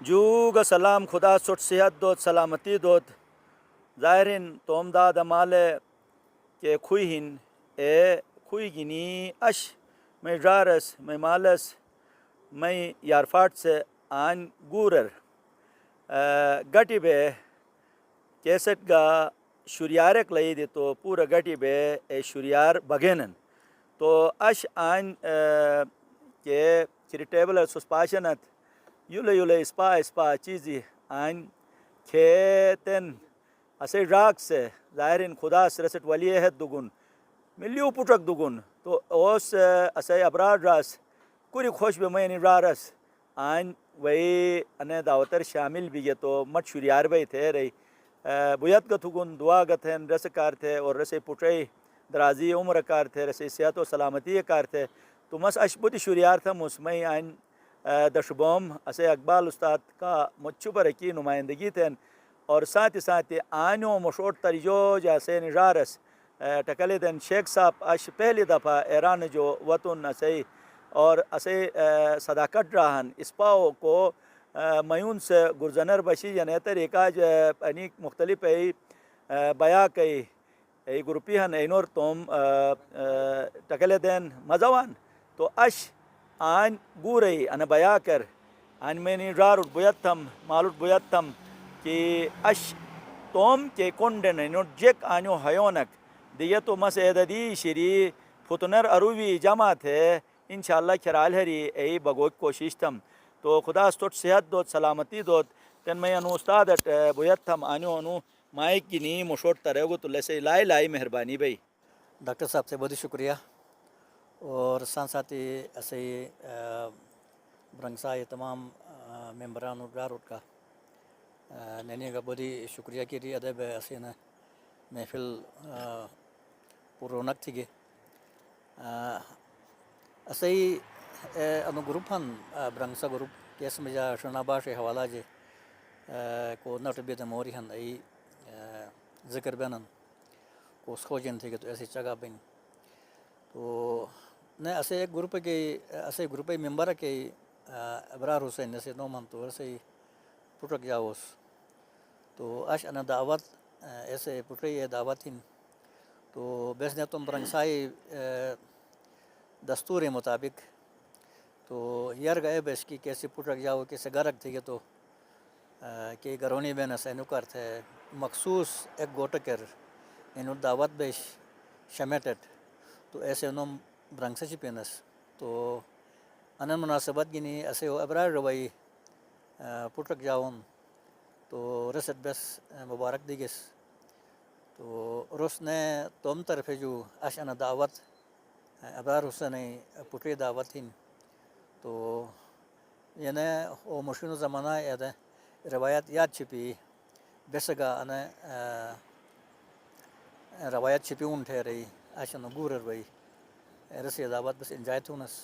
جوگ سلام خدا سٹ صحت دود سلامتی دود ظاہرین توم داد مالے کہ خوی ہن اے خوی گنی اش میں جارس میں مالس میں یارفاٹ سے آن گورر گٹی بے کیسٹ گا شریارک لئی دی تو پورا گٹی بے اے شریار بگینن تو اش آن کہ چریٹیبل سسپاشنت یوله یوله اسپا چیزی آن کھیتن اسے راک سے ظاہرین خدا سرسٹ ولی ہے دگن ملیو پٹک دگن تو اوس اسے ابرار راس کوری خوش بے میں رارس آن وہی انے دعوتر شامل بھی یہ تو مت شریار بھائی تھے رہی بیت گت گن دعا گت ہیں رس کار تھے اور رسے پٹرئی درازی عمر کار تھے رسے صحت و سلامتی کار تھے تو مس اشبتی شریار تھا مسمئی آئین دشبوم اسے اقبال استاد کا مچھو پر کی نمائندگی تھے اور ساتھ ہی ساتھ آنوں مشوٹ تریجو جیسے نجارس ٹکلے دن شیخ صاحب اش پہلی دفعہ ایران جو وطن اسے اور اسے صداقت راہن اسپاؤ کو میون سے گرزنر بشی یعنی طریقہ انیک مختلف بیا کئی ای گروپی ہن اینور توم ٹکلے دین مزوان تو اش آن گورئی ان بیا کر آن میں نے رارٹ بیتم مالوٹ بیتم کہ اش توم کے کنڈن نوٹ جیک آنو ہیونک دیتو مس ایددی شری فتنر اروی جماعت ہے انشاءاللہ کھرال ہری ای بگوک کوشش تم تو خدا استوٹ صحت دوت سلامتی دوت تن میں انو استاد بیتم آنو انو مائک گنی مشوٹ تریگو تو لسے لائی مہربانی بھئی ڈاکٹر صاحب سے بہت شکریہ اور ساتھ ساتھ ایسے برنگسا تمام ممبران روٹ کا نینی کا بہت شکریہ کی رہی ادب ایسے نا محفل پر رونق تھی گے ایسے ہی انو گروپ ہن برنگسا گروپ کیس میں جا شناباش حوالہ جے کو نٹ بیت موری ہن ای ذکر بینن کو اس خوجن تھے کہ تو ایسی جگہ بین تو نے ایسے ایک گروپ کے ایسے گروپ ممبر کے ابرار حسین جیسے نومن تو ایسے پٹک جاؤس تو اش انا دعوت ایسے پٹری دعوت ہن تو بیس نے تم برنگسائی دستور مطابق تو یر گئے بیس کی کیسے پٹک جاؤ کیسے گرک تھے تو کہ گرونی بین ایسے نکر تھے مخصوص ایک گوٹکر انہوں دعوت بیش شمیٹت تو ایسے انہوں برنگسا پینس تو انن مناسبت گنی ایسے ابرار روائی پٹک جاؤن تو رسد بس مبارک دیگس تو رس نے توم طرف جو اشن دعوت ابرار حسین پٹری دعوت ہن تو یعنی وہ مشکل زمانہ روایت یاد چھپی بیسگا انا روایت چھپی ان ٹھہرئی اشن گورر وئی رسی دعوت بس انجائے تونس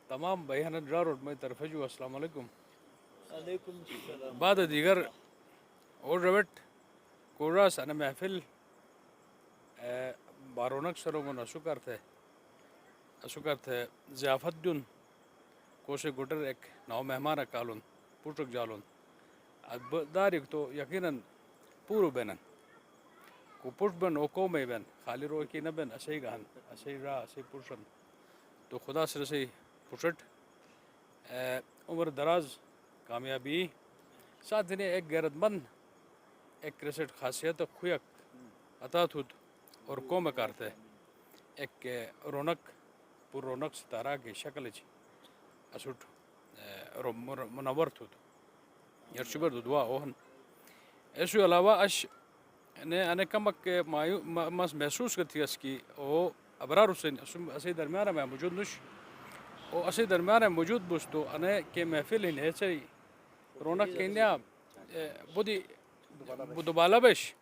تمام بھائی روڈ میں طرف جو السلام علیکم بعد دیگر اور روٹ کوراس انا محفل بارونک سرومن اشکر تھے ضیافت دن کوشے گٹر ایک نو مہمان کالون پوٹک جالون دارک تو یقیناً پورو بینن کو پٹ بن او کو میں بین خالی رو کی نہ بین اسے گہن اسے را اسے پرشن تو خدا سے رسی پشٹ عمر دراز کامیابی ساتھ دینے ایک غیرت مند ایک رسٹ خاصیت خویک عطا تھود اور قوم کارتے ایک رونق پر رونق ستارہ کی شکل چی اسوٹ منور تھود یر شبر دعا اوہن ایسو علاوہ اش نے انے کمک مس محسوس کرتی اس کی او ابرار حسین اسی درمیان میں موجود نش او اسی درمیان موجود بس تو انے کے محفل ہن ایسے رونق کینیا بودی دوبالا بیش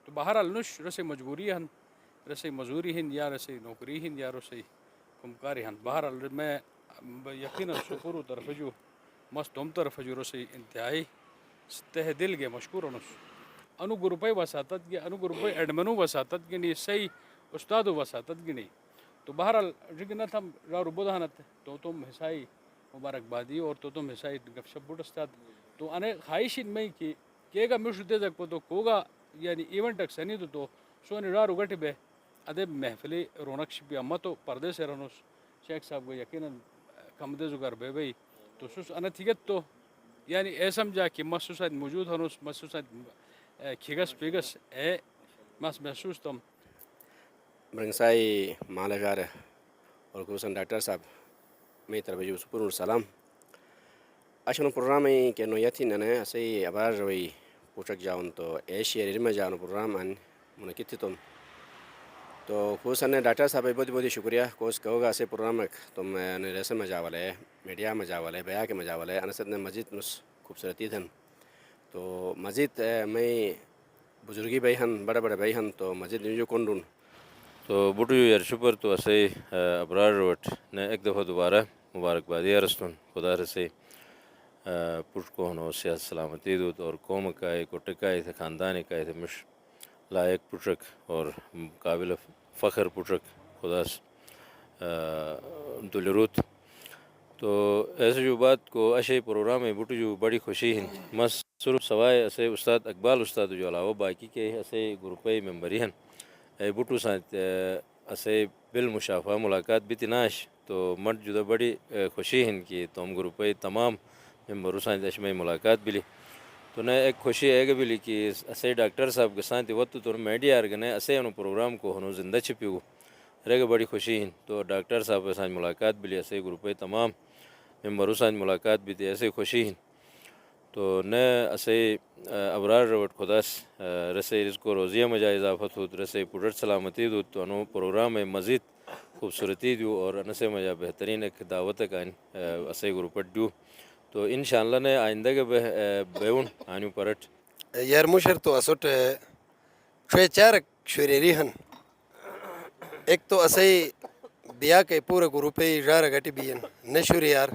تو بہرحال نش رسی مجبوری ہن رسی مزوری ہن یا رسی نوکری ہن یا رسی کمکاری ہن بہرحال میں یقیناً شکر و طرف جو مست تم طرف جو رسی انتہائی تہ دل گے مشکور انس انو گروپے وساطت گے انو گروپے ایڈمنو وساطت گنی صحیح استاد وساطت گنی تو بہرحال رگنت ہم رارو بدہانت تو تم حسائی مبارکبادی اور تو تم حسائی گپ شپ بوٹ استاد تو انے خواہش ان میں کہ گا مش دے تک تو کوگا یعنی ایونٹ تک سنی تو سونی رارو گٹی بے ادے محفلی رونق شبی اما تو پردے سے رنوس شیخ صاحب کو یقیناً کم دے زگر بے بھائی تو سوس انا تھیگت تو یعنی اے سمجھا کہ مسوسات موجود ہنوس مسوسات کھگس پیگس اے مس محسوس تم برنسائی مالا جار اور کوسن ڈاکٹر صاحب میں طرف جو سپر سلام اشنو پروگرام کے نو یتھی ننے اسی ابار روی پوچک جاؤن تو ایشیا ریم جاؤن پروگرام ان منعقد تم تو کوسن ڈاکٹر صاحب بہت بہت شکریہ کوس کہوگا سے پروگرام تم ریسے مجا والے میڈیا مجا والے بیا کے مجا والے انسد نے مزید نس خوبصورتی دھن تو مزید میں بزرگی بھائی ہن بڑے بڑے بھائی ہن تو مزید جو کنڈون تو بوٹو یار شکر تو اسے ابرار روٹ نے ایک دفعہ دوبارہ مبارکبادی ارستون خدا رسے پوٹ کو ہنو صحت سلامتی دوت اور قوم کا ایک ٹکائے تھے خاندان کا تھے مش لائق پٹرک اور قابل فخر پٹرک خدا دلروت تو ایسے جو بات کو اشے پروگرام ہے بوٹو جو بڑی خوشی ہیں مس صرف سوائے اسے استاد اقبال استاد جو علاوہ باقی کے اسے گروپی ممبری ہیں اے بوٹو ساتھ اسے بالمشافہ ملاقات بھی تناش تو مٹ جدا بڑی خوشی ہیں کہ تم گروپی تمام ممبروں ساتھ اشمے ملاقات بھی لی تو نہ ایک خوشی ہے کہ بھی کہ اسے ڈاکٹر صاحب کے ساتھ وقت تو میڈیا ارگنے اسے انہوں پروگرام کو ہنو زندہ چھپی ہو رہے گا بڑی خوشی ہیں تو ڈاکٹر صاحب کے ساتھ ملاقات بھی لی ایسے گروپی تمام ممبروں ساتھ ملاقات بھی تھی ایسے خوشی ہیں تو نہ اسے ابرار روٹ خداس رسے اس کو روزیہ مجا اضافت ہو رسے پوٹر سلامتی دو تو انہوں پروگرام میں مزید خوبصورتی دیو اور انسے مجا بہترین ایک دعوت کا اسے گروپٹ دیو تو انشاءاللہ نے آئندہ کے بیون آنیو پرٹ یار مشر تو اسوٹ شوی چارک شوریری ہن ایک تو اسے بیا کے پورے گروپی جار گٹی بیین نشوری یار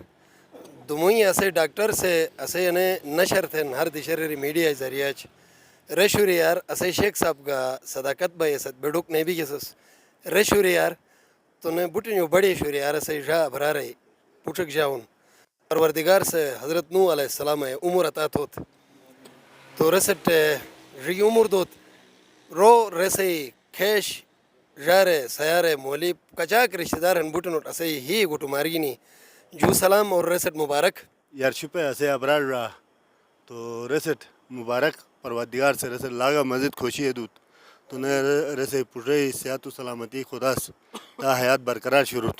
دموئی اسے ڈاکٹر سے اسے نشر تھے ہر دشرری میڈیا ذریعہ رشوری یار اسے شیخ صاحب کا صداقت بھائی اسد بیڈوک نہیں بھی کسس رشوری یار تو نے بٹنیو بڑی شوری یار اسے جا بھرا رہی پوچک جاؤن پروردگار سے حضرت نوح علیہ السلام ہے عمر عطا ہوت تو رسٹ ری عمر دوت رو رسے کھیش جارے سیارے مولی کچاک رشتہ دار ہن بٹنوٹ اسے ہی گٹو مارگینی جو سلام اور رسٹ مبارک یار شپے اسے ابرار رہا تو رسٹ مبارک پروردگار سے رسٹ لاگا مزید خوشی ہے دوت تو نے رسے پڑے صحت و سلامتی خداس تا حیات برقرار شروع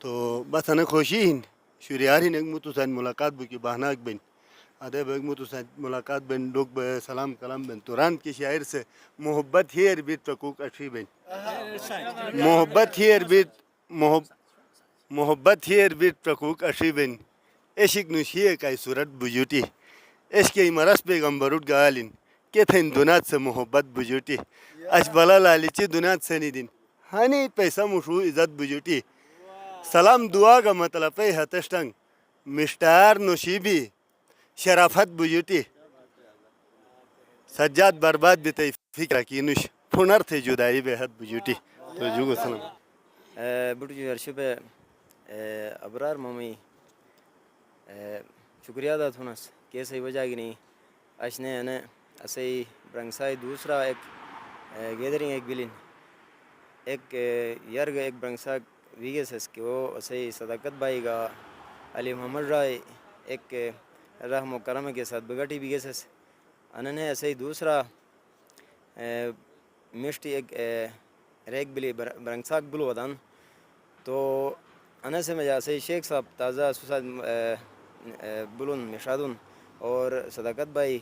تو بس انا خوشی ہن شریاری نے متو سان ملاقات بو کی بہناک بن ادے بگ متو سان ملاقات بن لوگ بے سلام کلام بن توران کے شاعر سے محبت ہی اربیت تکوک اچھی بن محبت ہی اربیت محبت ہی اربیت تکوک اچھی بن عشق نشیے کای صورت بجوٹی عشق مرس پیغمبرود گالین کہ تھن دنات سے محبت بجوٹی اش بلا لالیچی دنات سے نہیں دن ہانی پیسہ مشو عزت بجوٹی سلام دعا کا مطلب ہے ہتشتنگ مشتار نشیبی شرافت بجوٹی سجاد برباد بھی تی فکر کی نش پھنر تھے جدائی بے حد بجوٹی تو جو سلام بٹو جو ارشب ابرار ممی شکریہ ادا تھونس کیسے وجہ کی نہیں اشنے انے اسے برنگسائی دوسرا ایک گیدرنگ ایک بلین ایک یرگ ایک برنگسا ویگس ہے کہ وہ اسے صداقت بھائی کا علی محمد رائے ایک رحم و کرم کے ساتھ بگٹی ویگس ہے انہوں ایسے ہی دوسرا مشتی ایک ریک بلی برنگساک بلو ودان تو انہیں سے میں جیسے شیخ صاحب تازہ سوساد بلون مشادون اور صداقت بھائی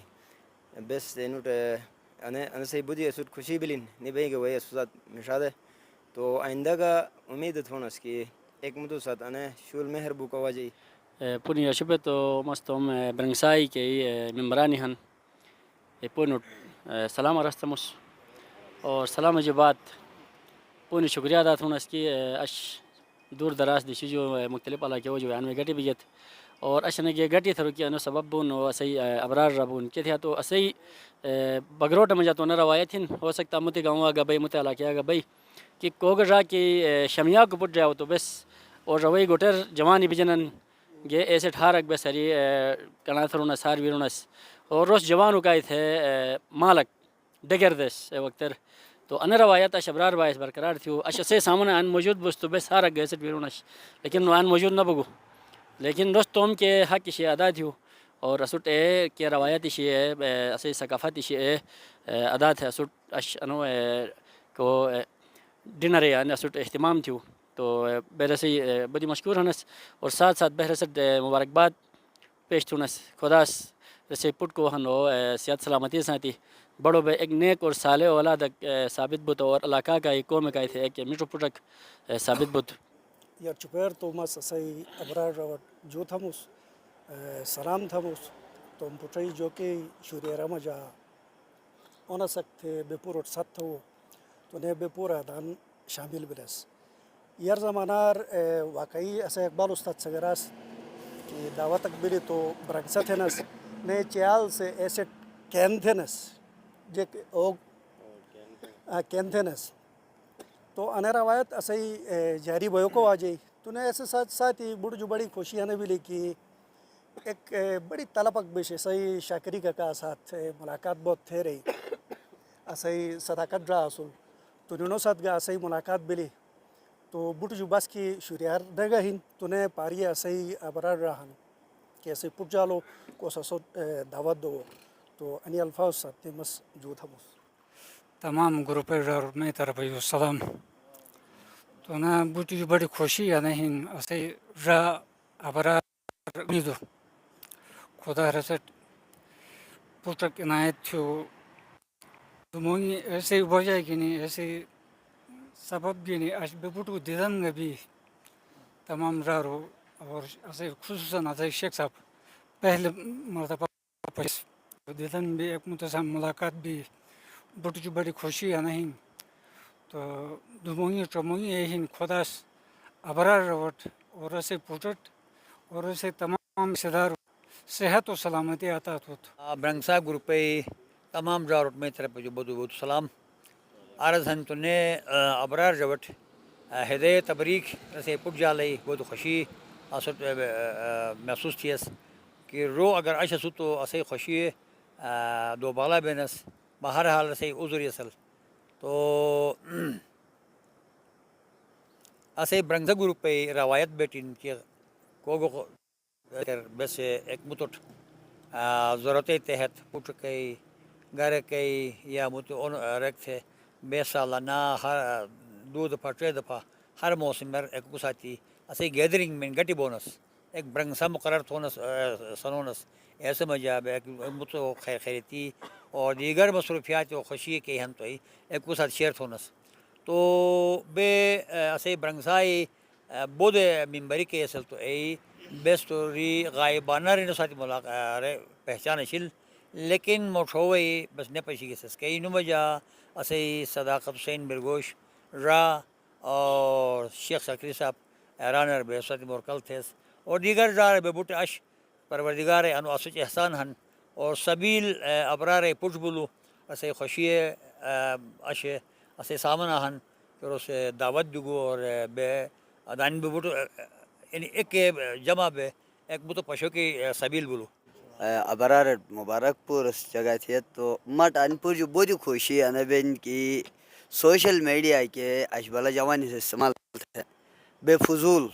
بیس نوٹ انہیں سے بدھی سوٹ خوشی بلین نہیں بھائی کہ وہی سوساد مشاد ہے تو آئندہ کا امید تھونا اس کی ایک مدو ساتھ انہیں شول مہر بو کو واجی پونی اشبه تو مستم برنگسائی کے ممبرانی ہن پونوٹ سلام رستمس اور سلام جبات پونی شکریہ ادا تھونا اس کی اش دور دراز دیشی جو مختلف علاقے وہ جو میں گٹی بیت اور اشنے کے گٹی تھرو کی انو سبب بون و اسی ابرار ربون کے تھیا تو اسی بگروٹ مجا تو نہ روایت ہن ہو سکتا مت گاؤں آگا بھائی مت علاقے آگا بھائی کہ کوگر را کی شمیا کو پٹ جاؤ تو بس اور روئی گوٹر جوانی بجنن گے ایسے ٹھارک بے سری کناتھرونس سار ویرونس اور روس جوانو کا تھے مالک ڈگردس وقتر تو ان روایت اش ابرار باعث برقرار تھیو اش سے سامنے ان موجود بس تو بے سارا گیسٹ ویرونس لیکن ان موجود نہ بگو لیکن روس توم کے حق شی ادا تھیو اور اسٹ اے کے روایت شی اسے ثقافت شی ادا تھے اسٹ اش انو کو ڈنر یعنی اسٹ اہتمام تھیو تو بہرسی بڑی مشکور ہنس اور ساتھ ساتھ بہرست مبارکباد پیش تھونس خداس رسے پٹ کو ہنو صحت سلامتی ساتھی بڑو بے ایک نیک اور صالح اولاد ثابت بت اور علاقہ کا ایک قوم کا تھے ایک میٹرو پٹک ثابت بت یا چپیر تو مس سی ابرار روٹ جو تھمس سلام تھمس تو پٹری جو کہ شوریہ رمجا اونا سکتے بے پور ست تھو تو نے بے پورا دان شامل بلس یار زمانار واقعی اسے اقبال استاد سگراس کی دعوت اقبلی تو برگسا تھنس نے چیال سے ایسے کین تھنس جے کین تھنس تو ان روایت اسے جاری بھیو کو آ جائی تو نے ایسے ساتھ ساتھ ہی بڑھ جو بڑی خوشی ہنے بھی کی ایک بڑی طلبک بش صحیح شاکری کا ساتھ ملاقات بہت تھے رہی اسے صداقت رہا اصول تو نونو ساتھ گا اسے ملاقات بلی تو بٹ جو بس کی شریار نگا ہن تو نے پاری اسے ابرار رہن کہ اسے پٹ جالو کو سسو دعوت دو تو انی الفاظ ساتھ مس جو تھا تمام گروپ میں طرف السلام تو نا بوٹی جو بڑی خوشی یا نہیں اسے را ابرار میدو خدا رسٹ پوتک عنایت تھو تمونی ایسے وجہ کی نہیں ایسے سبب بھی نہیں اش بے بوٹو دیدن بھی تمام رارو اور اسے خصوصاً اسے شیخ صاحب پہلے مرتبہ دیدن بھی ایک متصم ملاقات بھی بٹ جو بڑی خوشی ہے نہیں تو دمونی چمونی یہی خداس ابرار روٹ اور اسے پوٹٹ اور اسے تمام صدار صحت و سلامتی عطا ہوت برنگسا گروپ تمام جاروٹ میں طرف جو بدو بہت سلام عرض ہن تو نے ابرار جوٹ ہدے تبریک اسے پٹ جالئی بہت خوشی اسٹ محسوس تھیس کہ رو اگر اش سو تو اسے خوشی دو بالا بینس بہر حال سے عذری اصل تو اسے برنگسا گروپ روایت بیٹین کہ کو بس ایک متٹ ضرورت تحت پٹ کئی گھر کئی یا مت رکھ تھے بے سالانہ ہر دو دفعہ ترے دفعہ ہر موسم میں ایک گساتی اسے گیدرنگ میں گٹی بونس ایک برنگسا مقرر تھونس سنونس ایسے مجاب ایک متو خیریتی اور دیگر مصروفیات و خوشی کے ہم تو ایک کو ساتھ شیئر تھونس تو بے اسے برنگسائی بود ممبری کے اصل تو ای بیسٹوری غائبانہ رہنے ساتھ ملاقات پہچان شل لیکن موٹھوئی بس نے پیشی کے سس کئی نمجا اسے صداقت حسین برگوش را اور شیخ سکری صاحب رانر بے ساتھ مورکل تھیس اور دیگر جار بے بوٹ اش پروردگار انو اسچ احسان ہن اور سبیل ابرار پٹ بلو اسے خوشی اش اسے سامنا ہن پھر اسے دعوت دگو اور بے ادان بے بوٹ یعنی ایک جمع بے ایک بوٹ پشو کی سبیل بلو ابرار مبارک پور اس جگہ تھی تو مٹ ان پور جو بہت خوشی ہے بین کی سوشل میڈیا کے اشبالہ جوانی سے استعمال ہے بے فضول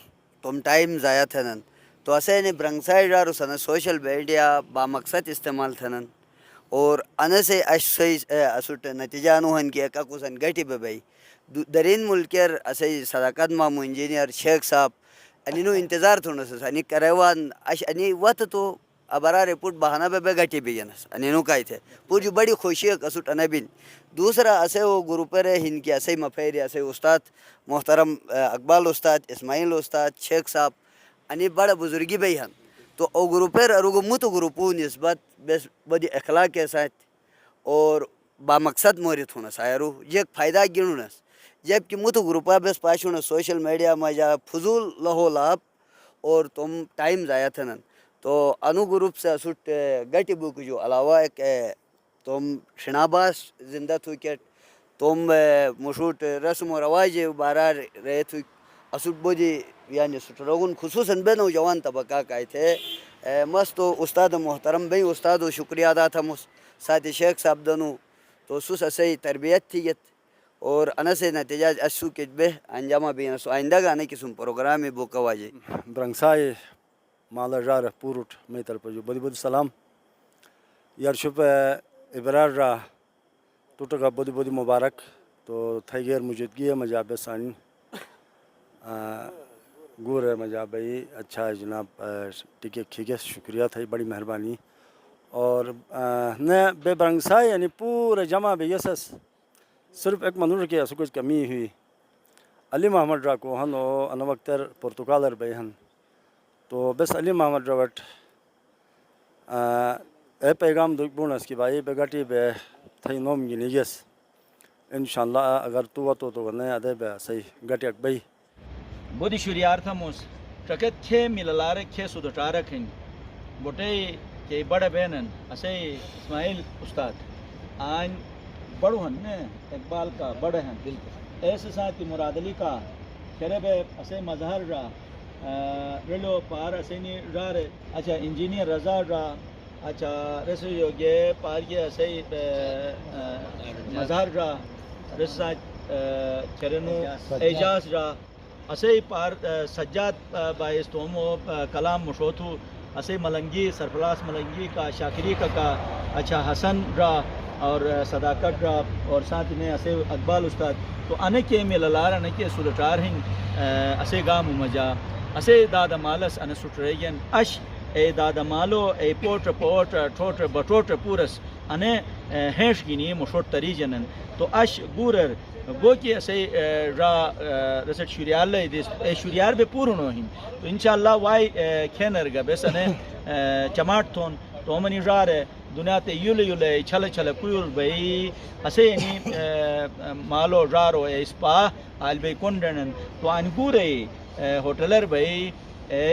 تم ٹائم ضائع تھنن تو اسے نے برنگسائی جارو سن سوشل میڈیا با مقصد استعمال تھنن اور ان سے اش اسٹ نتیجہ نوہن کی ایک سن گٹی بے بھائی درین ملکر اسے صداقت مامو انجینئر شیخ صاحب انو انتظار تھونس انی کروان اش انی وقت تو ابرار پٹ بہانہ بے گٹی بھی جنس انو کائی تھے پور جو بڑی خوشی اسٹ انبین دوسرا اسے وہ گروپر ہن کی اسے مفیر اسے استاد محترم اقبال استاد اسماعیل استاد شیخ صاحب انی بڑا بزرگی بھی ہن تو او گروپر اروگو مت گروپو نسبت بس بڑی اخلاق کے ساتھ اور با مقصد مورت ہونس آیرو یہ فائدہ گنونس جب کہ مت گروپا بس پاشون سوشل میڈیا مجا فضول لہو لاب اور تم ٹائم ضائع تھنن تو انو گروپ سے اسٹ گٹی بک جو علاوہ ایک تم شناباس زندہ تھو کٹ تم مشروط رسم و رواج بارہ رہے تھو اسود بودی یعنی سٹروگن خصوصاً بے نوجوان طبقہ کا تھے مست و استاد محترم بھائی استاد و شکریہ ادا تھا ساتھ شیخ صاحب دونوں تو سس اسی تربیت تھی اور انس نتیجہ اسو کے بے انجامہ بھی سو آئندہ گانے کسم پروگرام میں بوکا واجے برنگسائے مالا جار پورٹ میں طرف جو بدی بدی سلام یار شپ ابرار را ٹوٹا کا بدی بدی مبارک تو تھئی غیر موجودگی ہے مجاب ثانی گور ہے مجاب بھائی اچھا ہے جناب ٹھیک ہے شکریہ تھا بڑی مہربانی اور نہ بے برنگسائے یعنی پورے جمع بے یسس صرف ایک منور کے ایسا کچھ کمی ہوئی علی محمد را کو ہن و انوکتر پرتگالر بے ہن تو بس علی محمد راوٹ اے پیغام دکھ بون اس کی بھائی بگاٹی بے تھئی نوم گنیگس انشاءاللہ اگر تو گنے ادے بے صحیح گٹی اکبئی بودی شریار تھا موس ٹکت کھے ملالارے کھے سودٹارک ہیں بوٹے کہ بڑے بینن اسے اسماعیل استاد آن بڑو ہن نے اقبال کا بڑے ہیں بالکل ایسے ساتھ مراد علی کا کرے بے اسے مظہر را رلو پار اسے نی را رے اچھا انجینئر رضا را اچھا رسو یوگے پار یہ اسے مظہر را رسا چرنو اعجاز را اسے پار سجاد باعث تومو کلام مشوتو اسے ملنگی سرفراز ملنگی کا شاکری کا اچھا حسن را اور صداقت را اور ساتھ میں اسے اقبال استاد تو انے کے میں للار انے کے سلٹار ہیں اسے گام مجا اسے دادا مالس انے سٹریگن اش اے دادا مالو اے پوٹ ٹھوٹ بٹوٹ پورس انے ہیش گینی مشوٹ تری جنن تو اش گورر گو کہ اسے را رسٹ شریال اے شریار بے پورنو ہیں تو انشاءاللہ وائی کھینر گا بس انے چماٹ تھون تو منی رارے دنیا تے یولے چھل کویل بھئی اسے نی مالو رارو اے اسپا آل بے کنڈنن تو انگورے ہوٹلر بھئی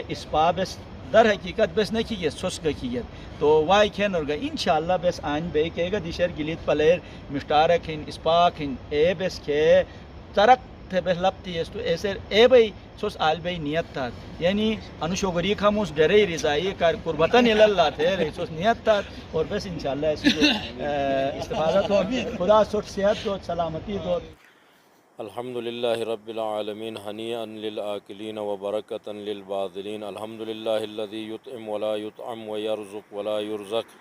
اسپا بس در حقیقت بس نکی گیس سوس گکیت تو وائی کھین اور گا انشاءاللہ بس آن بے کہے گا دیشر گلیت پلیر مشتارک ہیں اسپاک ہیں اے بس کے ترک تھے بس لپتی ہے تو ایسے اے بھئی سوس آل بھئی نیت تھا یعنی انوشوگری خاموس ڈرے رضائی کار قربتاً اللہ تھے رہی سوس نیت تھا اور بس انشاءاللہ ایسے جو استفادت ہو خدا سوٹ صحت دو سلامتی دو الحمد للہ رب العالمین حنیئا للآکلین وبرکتا للباذلین الحمد للہ الذی یطعم ولا یطعم ویرزق ولا یرزق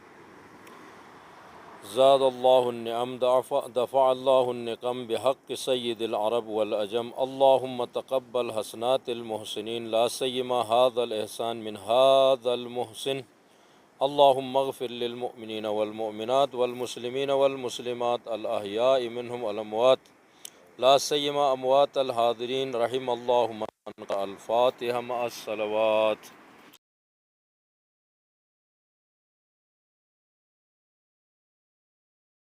زاد اللہ النعم دفع اللہ النقم بحق سید العرب والعجم اللہم تقبل حسنات المحسنین لا سیما هذا الاحسان من هذا المحسن اللہم اغفر للمؤمنین والمؤمنات والمسلمین والمسلمات الاحیاء منہم والاموات لا سیما اموات الحاضرین رحم اللہ من الفاتحہ مع الصلوات